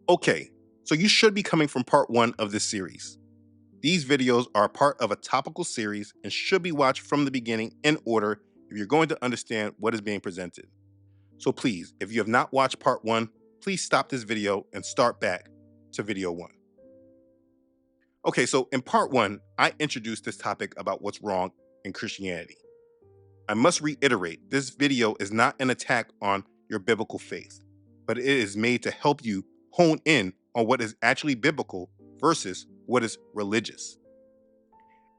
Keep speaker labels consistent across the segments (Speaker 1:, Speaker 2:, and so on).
Speaker 1: Okay, so you should be coming from part one of this series. These videos are part of a topical series and should be watched from the beginning in order if you're going to understand what is being presented. So please, if you have not watched part one, please stop this video and start back to video one. Okay, so in part one, I introduced this topic about what's wrong in Christianity. I must reiterate, this video is not an attack on your biblical faith, but it is made to help you hone in on what is actually biblical versus what is religious.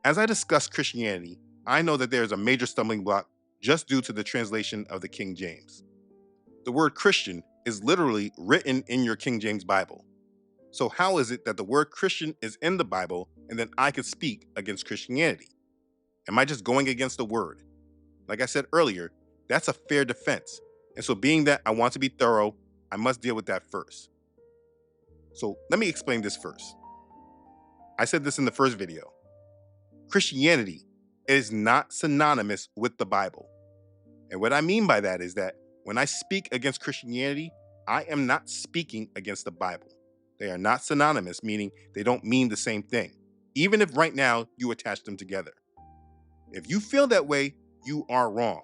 Speaker 1: As I discuss Christianity, I know that there is a major stumbling block just due to the translation of the King James. The word Christian is literally written in your King James Bible. So how is it that the word Christian is in the Bible and then I could speak against Christianity? Am I just going against the word? Like I said earlier, that's a fair defense. And so being that I want to be thorough, I must deal with that first. So let me explain this first. I said this in the first video. Christianity is not synonymous with the Bible. And what I mean by that is that when I speak against Christianity, I am not speaking against the Bible. They are not synonymous, meaning they don't mean the same thing, even if right now you attach them together. If you feel that way, you are wrong.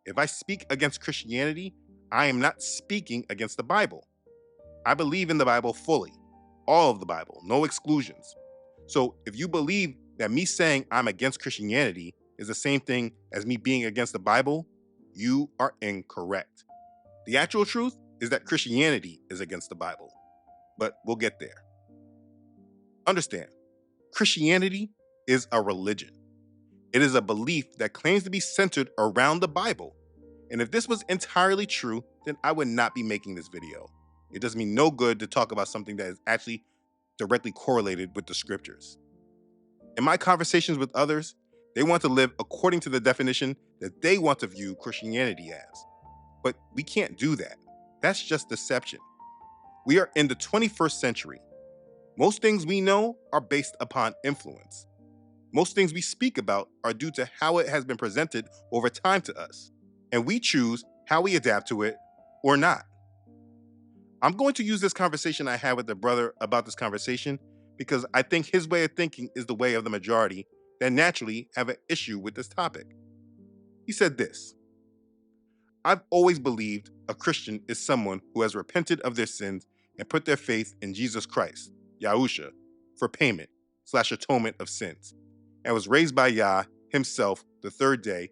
Speaker 1: If I speak against Christianity, I am not speaking against the Bible. I believe in the Bible fully, all of the Bible, no exclusions. So if you believe that me saying I'm against Christianity is the same thing as me being against the Bible, you are incorrect. The actual truth is that Christianity is against the Bible, but we'll get there. Understand, Christianity is a religion. It is a belief that claims to be centered around the Bible. And if this was entirely true, then I would not be making this video. It does me no good to talk about something that is actually directly correlated with the scriptures. In my conversations with others, they want to live according to the definition that they want to view Christianity as. But we can't do that. That's just deception. We are in the 21st century. Most things we know are based upon influence. Most things we speak about are due to how it has been presented over time to us, and we choose how we adapt to it or not. I'm going to use this conversation I had with the brother about this conversation because I think his way of thinking is the way of the majority that naturally have an issue with this topic. He said this: I've always believed a Christian is someone who has repented of their sins and put their faith in Jesus Christ, Yahusha, for payment/atonement of sins, and was raised by Yah himself the third day,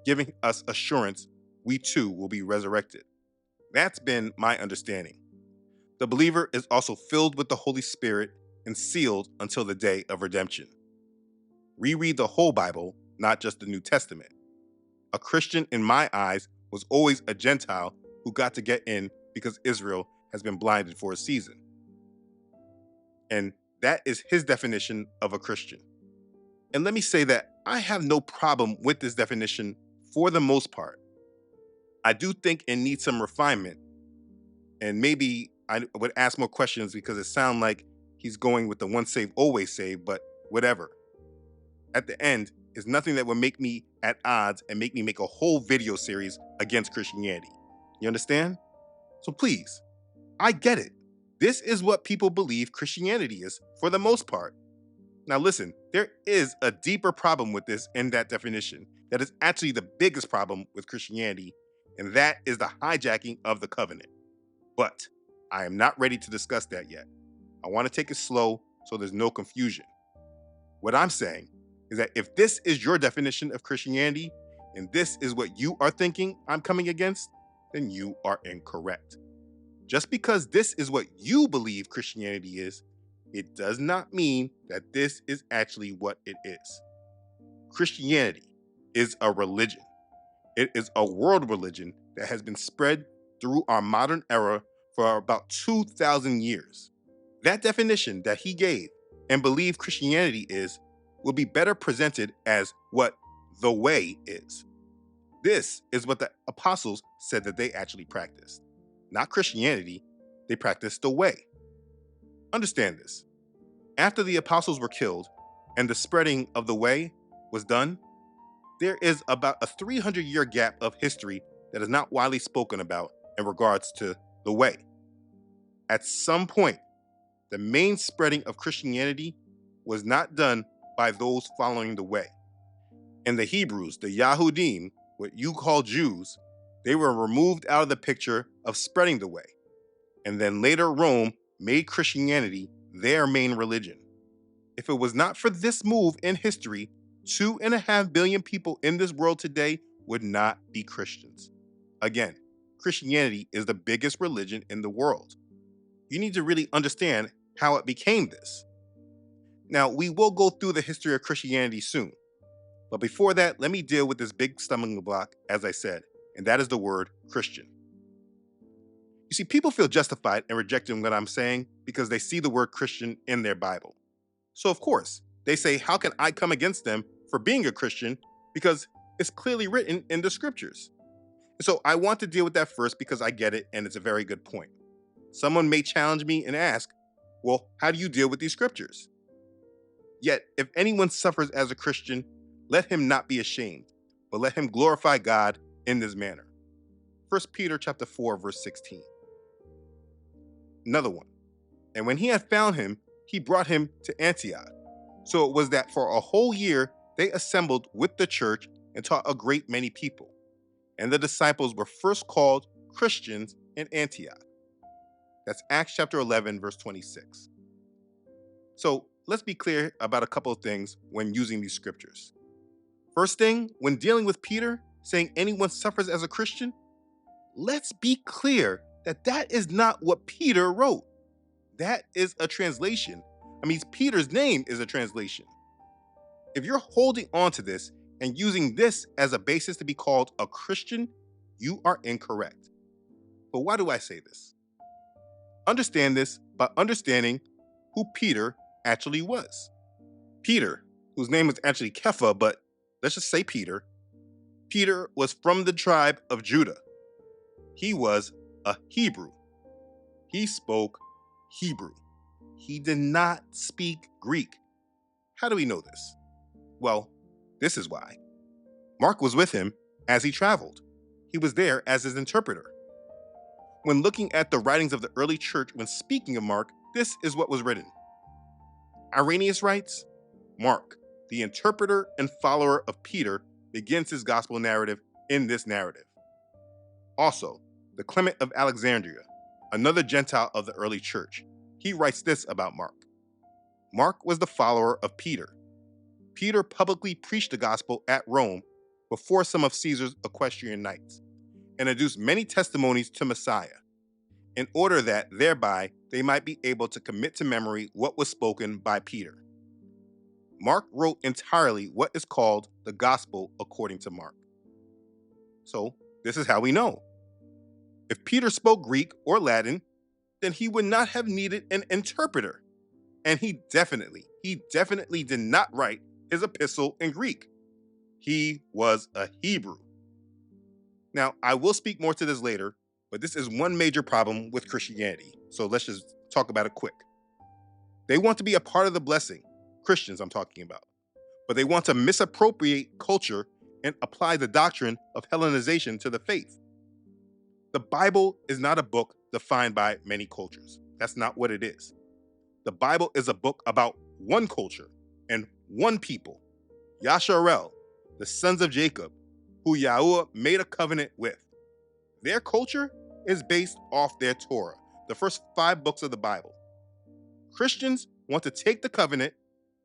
Speaker 1: giving us assurance we too will be resurrected. That's been my understanding. The believer is also filled with the Holy Spirit and sealed until the day of redemption. Reread the whole Bible, not just the New Testament. A Christian, in my eyes, was always a Gentile who got to get in because Israel has been blinded for a season. And that is his definition of a Christian. And let me say that I have no problem with this definition for the most part. I do think it needs some refinement. And maybe I would ask more questions because it sounds like he's going with the once saved, always saved, but whatever. At the end, is nothing that would make me at odds and make me make a whole video series against Christianity. You understand? So please, I get it. This is what people believe Christianity is for the most part. Now listen, there is a deeper problem with this in that definition that is actually the biggest problem with Christianity, and that is the hijacking of the covenant. But I am not ready to discuss that yet. I want to take it slow so there's no confusion. What I'm saying is that if this is your definition of Christianity, and this is what you are thinking I'm coming against, then you are incorrect. Just because this is what you believe Christianity is, it does not mean that this is actually what it is. Christianity is a religion. It is a world religion that has been spread through our modern era for about 2,000 years. That definition that he gave and believed Christianity is will be better presented as what the way is. This is what the apostles said that they actually practiced. Not Christianity, they practiced the way. Understand this. After the apostles were killed and the spreading of the way was done, there is about a 300-year gap of history that is not widely spoken about in regards to the way. At some point, the main spreading of Christianity was not done by those following the way. And the Hebrews, the Yahudim, what you call Jews, they were removed out of the picture of spreading the way. And then later Rome made Christianity their main religion. If it was not for this move in history, 2.5 billion people in this world today would not be Christians. Again, Christianity is the biggest religion in the world. You need to really understand how it became this. Now, we will go through the history of Christianity soon. But before that, let me deal with this big stumbling block, as I said, and that is the word Christian. You see, people feel justified in rejecting what I'm saying because they see the word Christian in their Bible. So of course, they say, how can I come against them for being a Christian? Because it's clearly written in the scriptures. So I want to deal with that first because I get it and it's a very good point. Someone may challenge me and ask, well, how do you deal with these scriptures? Yet, if anyone suffers as a Christian, let him not be ashamed, but let him glorify God in this manner. 1 Peter chapter 4, verse 16. Another one. And when he had found him, he brought him to Antioch. So it was that for a whole year they assembled with the church and taught a great many people. And the disciples were first called Christians in Antioch. That's Acts chapter 11, verse 26. So let's be clear about a couple of things when using these scriptures. First thing, when dealing with Peter, saying anyone suffers as a Christian, let's be clear that that is not what Peter wrote. That is a translation. Peter's name is a translation. If you're holding on to this and using this as a basis to be called a Christian, you are incorrect. But why do I say this? Understand this by understanding who Peter actually was. Peter, whose name was actually Kepha, but let's just say Peter. Peter was from the tribe of Judah. He was a Hebrew. He spoke Hebrew. He did not speak Greek. How do we know this? Well, this is why. Mark was with him as he traveled. He was there as his interpreter. When looking at the writings of the early church when speaking of Mark, this is what was written. Irenaeus writes, Mark, the interpreter and follower of Peter, begins his gospel narrative in this narrative. Also, the Clement of Alexandria, another Gentile of the early church, he writes this about Mark. Mark was the follower of Peter. Peter publicly preached the gospel at Rome before some of Caesar's equestrian knights, and adduced many testimonies to Messiah, in order that thereby they might be able to commit to memory what was spoken by Peter. Mark wrote entirely what is called the Gospel according to Mark. So this is how we know. If Peter spoke Greek or Latin, then he would not have needed an interpreter. And he definitely did not write his epistle in Greek. He was a Hebrew. Now, I will speak more to this later, but this is one major problem with Christianity. So let's just talk about it quick. They want to be a part of the blessing, Christians I'm talking about, but they want to misappropriate culture and apply the doctrine of Hellenization to the faith. The Bible is not a book defined by many cultures. That's not what it is. The Bible is a book about one culture and one people, Yasharel, the sons of Jacob, who Yahuwah made a covenant with. Their culture is based off their Torah, the first 5 books of the Bible. Christians want to take the covenant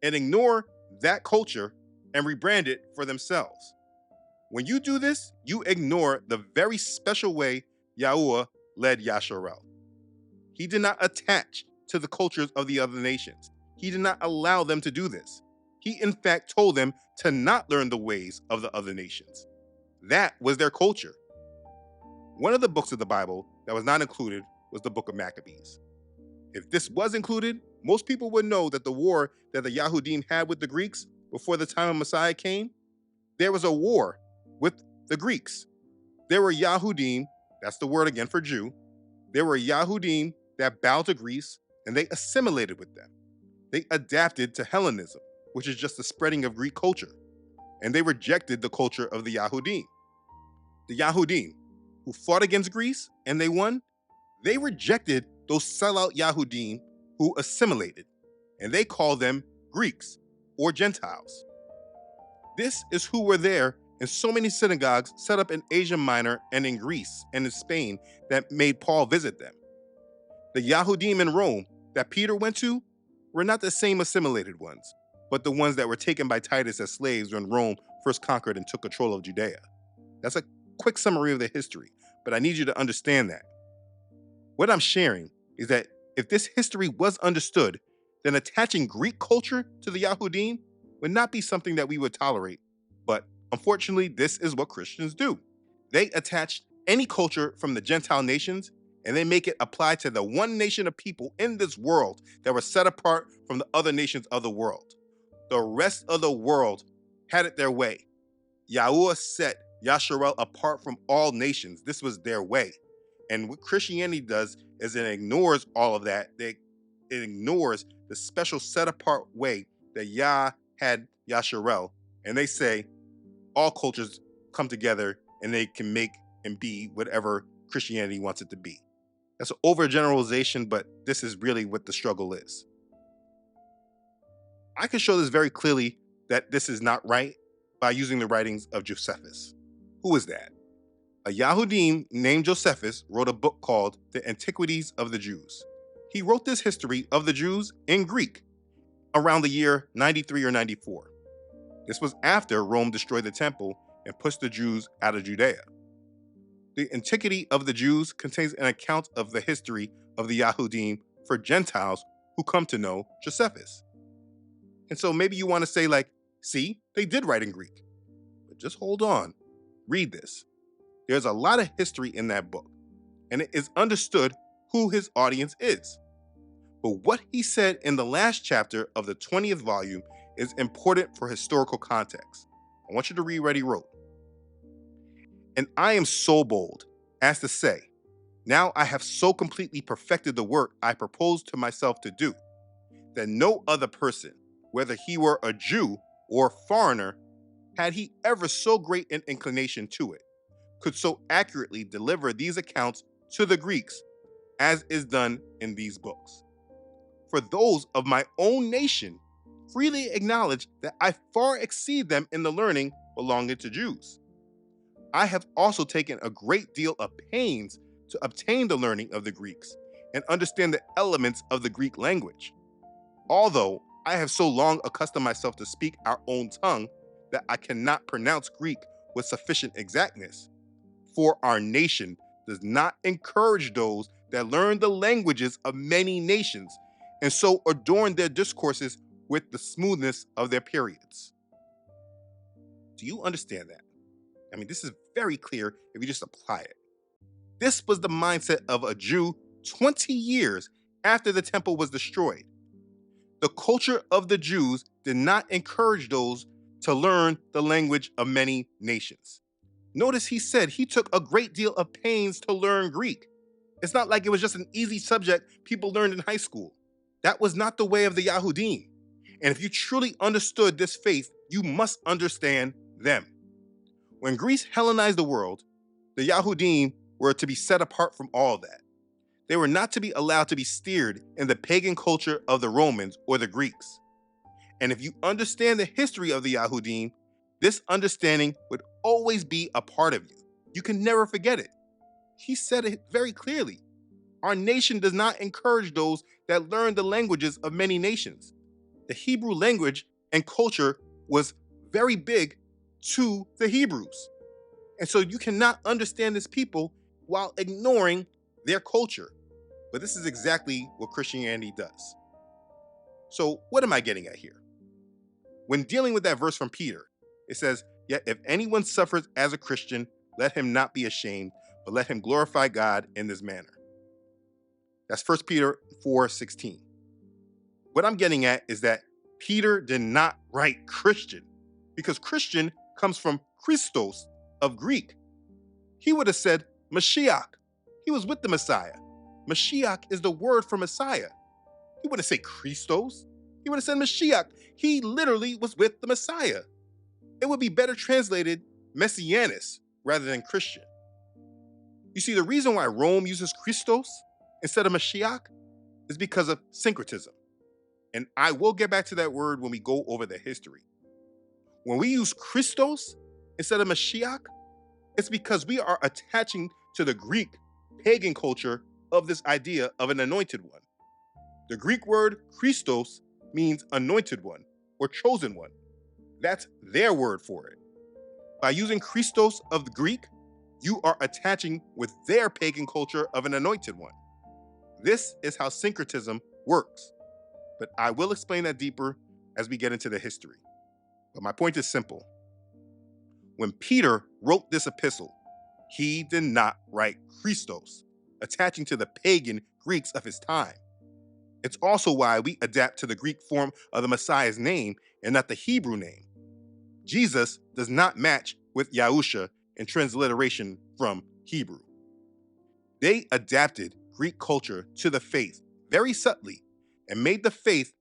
Speaker 1: and ignore that culture and rebrand it for themselves. When you do this, you ignore the very special way Yahuwah led Yasharel. He did not attach to the cultures of the other nations. He did not allow them to do this. He in fact told them to not learn the ways of the other nations. That was their culture. One of the books of the Bible that was not included was the book of Maccabees. If this was included, most people would know that the war that the Yahudim had with the Greeks before the time of Messiah came, there was a war with the Greeks. There were Yahudim, that's the word again for Jew. There were Yahudim that bowed to Greece and they assimilated with them. They adapted to Hellenism, which is just the spreading of Greek culture. And they rejected the culture of the Yahudim. The Yahudim, who fought against Greece and they won, they rejected those sellout Yahudim who assimilated, and they call them Greeks or Gentiles. This is who were there in so many synagogues set up in Asia Minor and in Greece and in Spain that made Paul visit them. The Yahudim in Rome that Peter went to were not the same assimilated ones, but the ones that were taken by Titus as slaves when Rome first conquered and took control of Judea. That's a quick summary of the history, but I need you to understand that. What I'm sharing is that if this history was understood, then attaching Greek culture to the Yahudim would not be something that we would tolerate. But unfortunately, this is what Christians do. They attach any culture from the Gentile nations and they make it apply to the one nation of people in this world that were set apart from the other nations of the world. The rest of the world had it their way. Yahuwah set Yasharel apart from all nations. This was their way. And what Christianity does is it ignores all of that. It ignores the special set apart way that Yah had Yasharel. And they say all cultures come together and they can make and be whatever Christianity wants it to be. That's an overgeneralization, but this is really what the struggle is. I can show this very clearly that this is not right by using the writings of Josephus. Who is that? A Yahudim named Josephus wrote a book called The Antiquities of the Jews. He wrote this history of the Jews in Greek around the year 93 or 94. This was after Rome destroyed the temple and pushed the Jews out of Judea. The Antiquity of the Jews contains an account of the history of the Yahudim for Gentiles who come to know Josephus. And so maybe you want to say like, see, they did write in Greek. But just hold on, read this. There's a lot of history in that book, and it is understood who his audience is. But what he said in the last chapter of the 20th volume is important for historical context. I want you to read what he wrote. And I am so bold as to say, now I have so completely perfected the work I proposed to myself to do, that no other person, whether he were a Jew or foreigner, had he ever so great an inclination to it, could so accurately deliver these accounts to the Greeks as is done in these books. For those of my own nation freely acknowledge that I far exceed them in the learning belonging to Jews. I have also taken a great deal of pains to obtain the learning of the Greeks and understand the elements of the Greek language. Although I have so long accustomed myself to speak our own tongue that I cannot pronounce Greek with sufficient exactness. For our nation does not encourage those that learn the languages of many nations and so adorn their discourses with the smoothness of their periods. Do you understand that? I mean, this is very clear if you just apply it. This was the mindset of a Jew 20 years after the temple was destroyed. The culture of the Jews did not encourage those to learn the language of many nations. Notice he said he took a great deal of pains to learn Greek. It's not like it was just an easy subject people learned in high school. That was not the way of the Yahudim. And if you truly understood this faith, you must understand them. When Greece Hellenized the world, the Yahudim were to be set apart from all that. They were not to be allowed to be steered in the pagan culture of the Romans or the Greeks. And if you understand the history of the Yahudim, this understanding would always be a part of you. You can never forget it. He said it very clearly. Our nation does not encourage those that learn the languages of many nations. The Hebrew language and culture was very big to the Hebrews. And so you cannot understand this people while ignoring their culture. But this is exactly what Christianity does. So what am I getting at here? When dealing with that verse from Peter, it says, yet if anyone suffers as a Christian, let him not be ashamed, but let him glorify God in this manner. That's 1 Peter 4:16. What I'm getting at is that Peter did not write Christian because Christian comes from Christos of Greek. He would have said Mashiach. He was with the Messiah. Mashiach is the word for Messiah. He wouldn't say Christos. He would have said Mashiach. He literally was with the Messiah. It would be better translated Messianus rather than Christian. You see, the reason why Rome uses Christos instead of Mashiach is because of syncretism. And I will get back to that word when we go over the history. When we use Christos instead of Mashiach, it's because we are attaching to the Greek pagan culture of this idea of an anointed one. The Greek word Christos means anointed one or chosen one. That's their word for it. By using Christos of the Greek, you are attaching with their pagan culture of an anointed one. This is how syncretism works. But I will explain that deeper as we get into the history. But my point is simple. When Peter wrote this epistle, he did not write Christos, attaching to the pagan Greeks of his time. It's also why we adapt to the Greek form of the Messiah's name and not the Hebrew name. Jesus does not match with Yahusha in transliteration from Hebrew. They adapted Greek culture to the faith very subtly and made the faith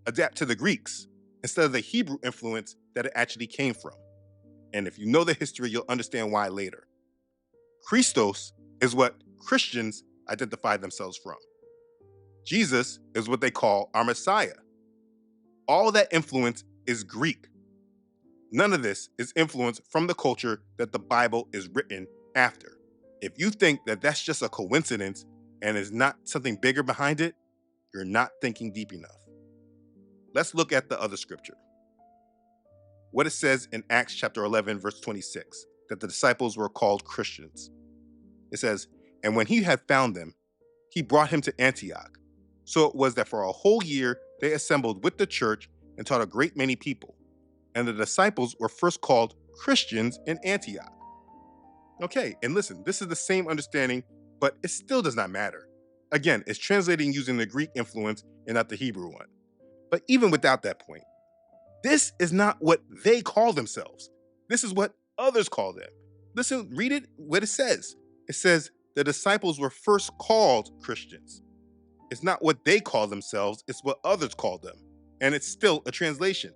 Speaker 1: adapt to the Greeks instead of the Hebrew influence that it actually came from. And if you know the history, you'll understand why later. Christos is what Christians identify themselves from. Jesus is what they call our Messiah. All that influence is Greek. None of this is influenced from the culture that the Bible is written after. If you think that that's just a coincidence and is not something bigger behind it, you're not thinking deep enough. Let's look at the other scripture. What it says in Acts chapter 11, verse 26, that the disciples were called Christians. It says, "And when he had found them, he brought him to Antioch. So it was that for a whole year they assembled with the church and taught a great many people. And the disciples were first called Christians in Antioch." Okay, and listen, this is the same understanding, but it still does not matter. Again, it's translating using the Greek influence and not the Hebrew one. But even without that point, this is not what they call themselves. This is what others call them. Listen, read it, what it says. It says the disciples were first called Christians. It's not what they call themselves, it's what others call them. And it's still a translation.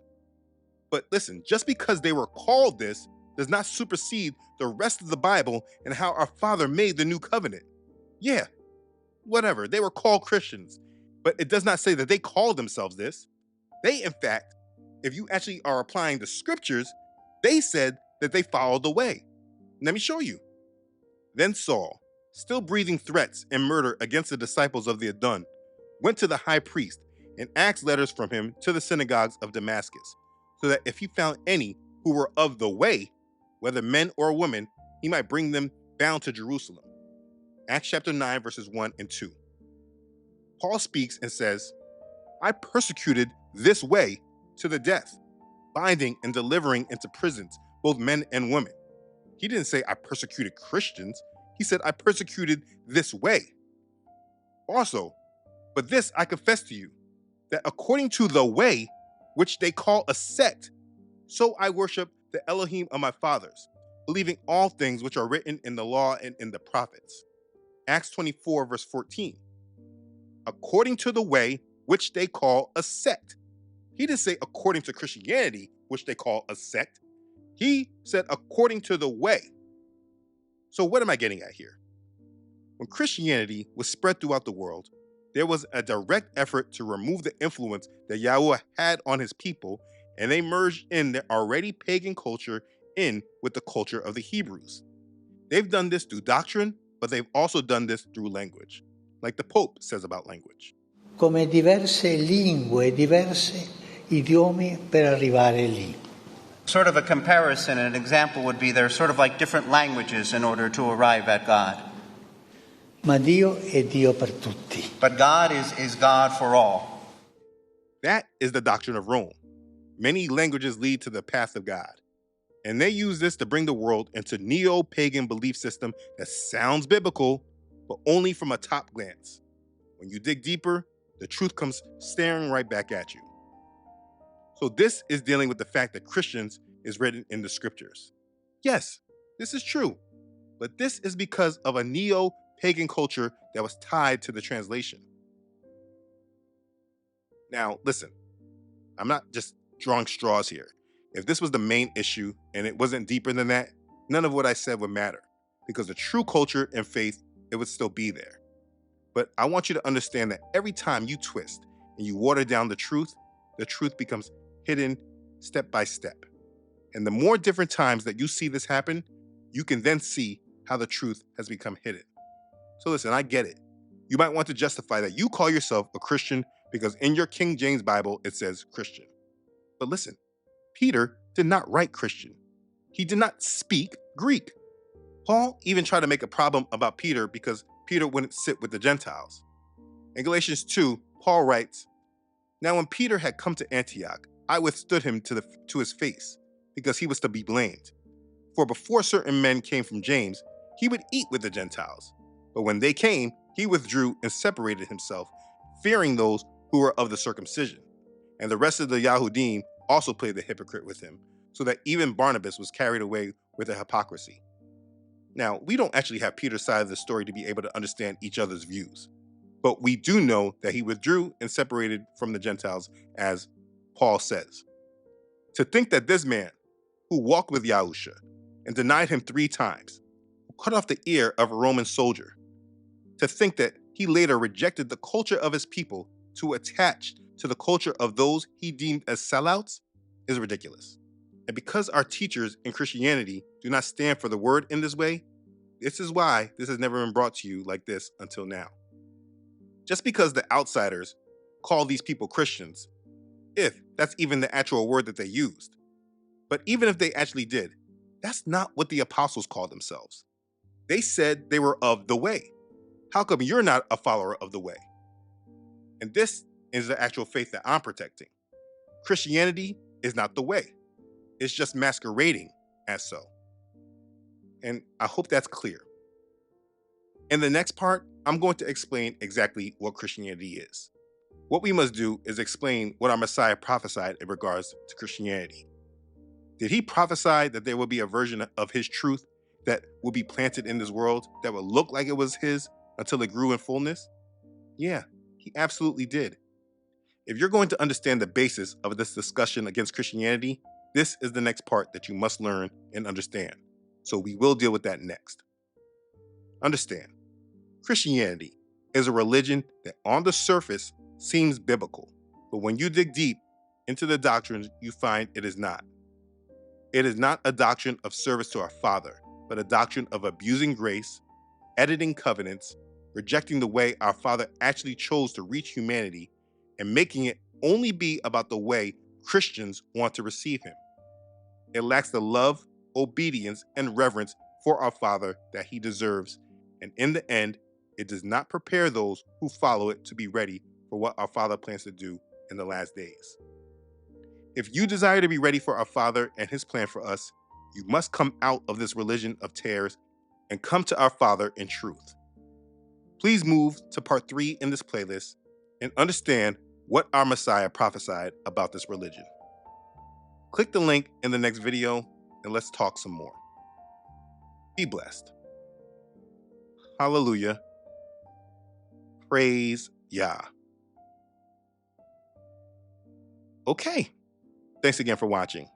Speaker 1: But listen, just because they were called this does not supersede the rest of the Bible and how our Father made the new covenant. Yeah, whatever, they were called Christians, but it does not say that they called themselves this. They, in fact, if you actually are applying the scriptures, they said that they followed the way. Let me show you. Then Saul, still breathing threats and murder against the disciples of the Adon, went to the high priest and asked letters from him to the synagogues of Damascus, so that if he found any who were of the way, whether men or women, he might bring them bound to Jerusalem. Acts chapter 9, verses 1 and 2. Paul speaks and says, "I persecuted this way to the death, binding and delivering into prisons both men and women." He didn't say, "I persecuted Christians." He said, "I persecuted this way." Also, "But this I confess to you, that according to the way, which they call a sect, so I worship the Elohim of my fathers, believing all things which are written in the law and in the prophets." Acts 24, verse 14. According to the way, which they call a sect. He didn't say according to Christianity, which they call a sect. He said according to the way. So what am I getting at here? When Christianity was spread throughout the world, there was a direct effort to remove the influence that Yahweh had on his people, and they merged in their already pagan culture in with the culture of the Hebrews. They've done this through doctrine, but they've also done this through language, like the Pope says about language.
Speaker 2: Come diverse lingue, diversi idiomi per arrivare lì.
Speaker 3: Sort of a comparison, an example would be they're sort of like different languages in order to arrive at God.
Speaker 2: Ma Dio è Dio per tutti.
Speaker 3: But God is God for all.
Speaker 1: That is the doctrine of Rome. Many languages lead to the path of God. And they use this to bring the world into neo-pagan belief system that sounds biblical, but only from a top glance. When you dig deeper, the truth comes staring right back at you. So this is dealing with the fact that Christians is written in the scriptures. Yes, this is true, but this is because of a neo-pagan culture that was tied to the translation. Now, listen, I'm not just drawing straws here. If this was the main issue and it wasn't deeper than that, none of what I said would matter, because the true culture and faith, it would still be there. But I want you to understand that every time you twist and you water down the truth becomes hidden step by step. And the more different times that you see this happen, you can then see how the truth has become hidden. So listen, I get it. You might want to justify that you call yourself a Christian because in your King James Bible it says Christian. But listen, Peter did not write Christian. He did not speak Greek. Paul even tried to make a problem about Peter because Peter wouldn't sit with the Gentiles. In Galatians 2, Paul writes, "Now when Peter had come to Antioch, I withstood him to his face, because he was to be blamed. For before certain men came from James, he would eat with the Gentiles. But when they came, he withdrew and separated himself, fearing those who were of the circumcision. And the rest of the Yahudim also played the hypocrite with him, so that even Barnabas was carried away with their hypocrisy." Now, we don't actually have Peter's side of the story to be able to understand each other's views. But we do know that he withdrew and separated from the Gentiles, as Paul says. To think that this man, who walked with Yahusha and denied him 3 times, who cut off the ear of a Roman soldier, to think that he later rejected the culture of his people to attach to the culture of those he deemed as sellouts is ridiculous. And because our teachers in Christianity do not stand for the word in this way, this is why this has never been brought to you like this until now. Just because the outsiders call these people Christians, if that's even the actual word that they used, but even if they actually did, that's not what the apostles called themselves. They said they were of the way. How come you're not a follower of the way? And this is the actual faith that I'm protecting. Christianity is not the way. It's just masquerading as so. And I hope that's clear. In the next part, I'm going to explain exactly what Christianity is. What we must do is explain what our Messiah prophesied in regards to Christianity. Did he prophesy that there will be a version of his truth that will be planted in this world that will look like it was his until it grew in fullness? Yeah, he absolutely did. If you're going to understand the basis of this discussion against Christianity, this is the next part that you must learn and understand. So we will deal with that next. Understand, Christianity is a religion that on the surface seems biblical, but when you dig deep into the doctrines, you find it is not. It is not a doctrine of service to our Father, but a doctrine of abusing grace, editing covenants, rejecting the way our Father actually chose to reach humanity, and making it only be about the way Christians want to receive him. It lacks the love, obedience, and reverence for our Father that he deserves, and in the end, it does not prepare those who follow it to be ready for what our Father plans to do in the last days. If you desire to be ready for our Father and his plan for us, you must come out of this religion of tares and come to our Father in truth. Please move to part 3 in this playlist and understand what our Messiah prophesied about this religion. Click the link in the next video and let's talk some more. Be blessed. Hallelujah. Praise Yah. Okay. Thanks again for watching.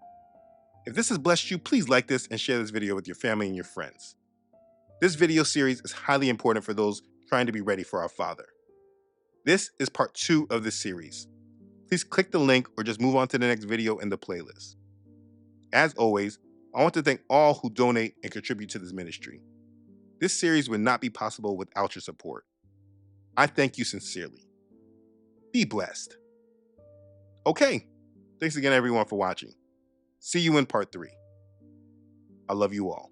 Speaker 1: If this has blessed you, please like this and share this video with your family and your friends. This video series is highly important for those trying to be ready for our Father. This is part 2 of this series. Please click the link or just move on to the next video in the playlist. As always, I want to thank all who donate and contribute to this ministry. This series would not be possible without your support. I thank you sincerely. Be blessed. Okay, thanks again everyone for watching. See you in part 3. I love you all.